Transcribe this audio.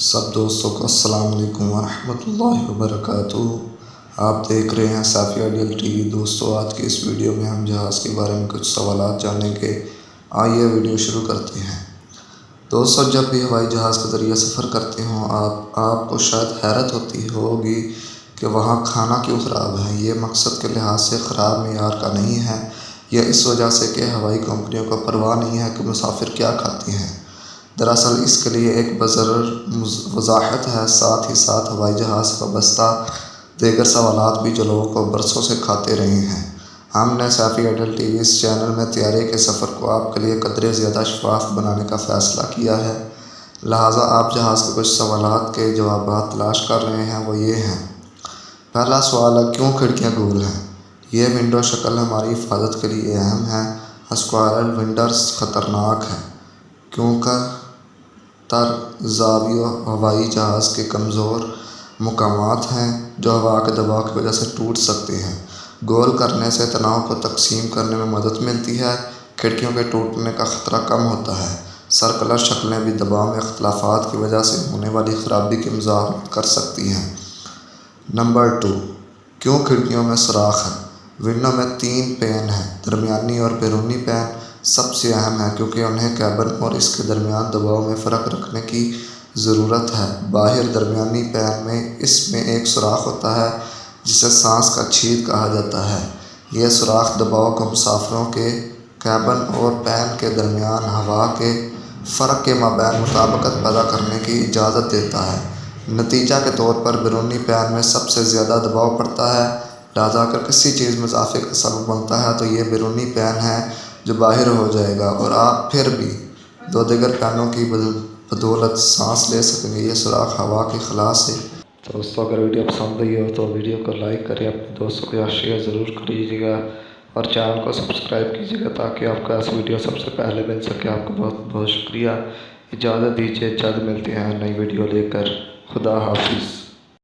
سب دوستوں کو السلام علیکم ورحمۃ اللہ وبرکاتہ۔ آپ دیکھ رہے ہیں صافیہ ڈیل ٹی وی۔ دوستوں، آج کے اس ویڈیو میں ہم جہاز کے بارے میں کچھ سوالات جانیں گے۔ آئیے ویڈیو شروع کرتے ہیں۔ دوستوں، جب بھی ہوائی جہاز کے ذریعے سفر کرتے ہوں آپ کو شاید حیرت ہوتی ہوگی کہ وہاں کھانا کیوں خراب ہے۔ یہ مقصد کے لحاظ سے خراب معیار کا نہیں ہے، یہ اس وجہ سے کہ ہوائی کمپنیوں کو پرواہ نہیں ہے کہ مسافر کیا کھاتے ہیں۔ دراصل اس کے لیے ایک بزرگ وضاحت ہے۔ ساتھ ہی ساتھ ہوائی جہاز سے وابستہ دیگر سوالات بھی جو لوگوں کو برسوں سے کھاتے رہے ہیں۔ ہم نے صافیہ ڈیل ٹی وی اس چینل میں طیارے کے سفر کو آپ کے لیے قدرے زیادہ شفاف بنانے کا فیصلہ کیا ہے، لہٰذا آپ جہاز کے کچھ سوالات کے جوابات تلاش کر رہے ہیں۔ وہ یہ ہیں۔ پہلا سوال ہے، کیوں کھڑکیاں گول ہیں؟ یہ ونڈو شکل ہماری حفاظت کے لیے اہم ہے۔ اسکوائرل ونڈوز خطرناک ہیں کیونکہ تر زاویہ ہوائی جہاز کے کمزور مقامات ہیں جو ہوا کے دباؤ کی وجہ سے ٹوٹ سکتے ہیں۔ گول کرنے سے تناؤ کو تقسیم کرنے میں مدد ملتی ہے، کھڑکیوں کے ٹوٹنے کا خطرہ کم ہوتا ہے۔ سرکلر شکلیں بھی دباؤ میں اختلافات کی وجہ سے ہونے والی خرابی کی مزاحمت کر سکتی ہیں۔ نمبر 2، کیوں کھڑکیوں میں سوراخ ہیں؟ ونڈو میں 3 پین ہیں۔ درمیانی اور بیرونی پین سب سے اہم ہیں کیونکہ انہیں کیبن اور اس کے درمیان دباؤ میں فرق رکھنے کی ضرورت ہے۔ باہر درمیانی پین میں اس میں ایک سوراخ ہوتا ہے جسے سانس کا چھید کہا جاتا ہے۔ یہ سوراخ دباؤ کو مسافروں کے کیبن اور پین کے درمیان ہوا کے فرق کے مابین مطابقت پیدا کرنے کی اجازت دیتا ہے۔ نتیجہ کے طور پر بیرونی پین میں سب سے زیادہ دباؤ پڑتا ہے، لہٰذا اگر کسی چیز میں اضافے کا سبب بنتا ہے تو یہ بیرونی پین ہے جو باہر ہو جائے گا اور آپ پھر بھی 2 دیگر پینوں کی بدولت سانس لے سکیں گے۔ یہ سوراخ ہوا کے خلا سے۔ دوستوں، اگر ویڈیو پسند آئی ہو تو ویڈیو کو لائک کریں، اپنے دوستوں کے ساتھ شیئر ضرور کیجیے گا اور چینل کو سبسکرائب کیجیے گا تاکہ آپ کا اس ویڈیو سب سے پہلے مل سکے۔ آپ کو بہت بہت شکریہ۔ اجازت دیجیے، جلد ملتے ہیں نئی ویڈیو لے کر۔ خدا حافظ۔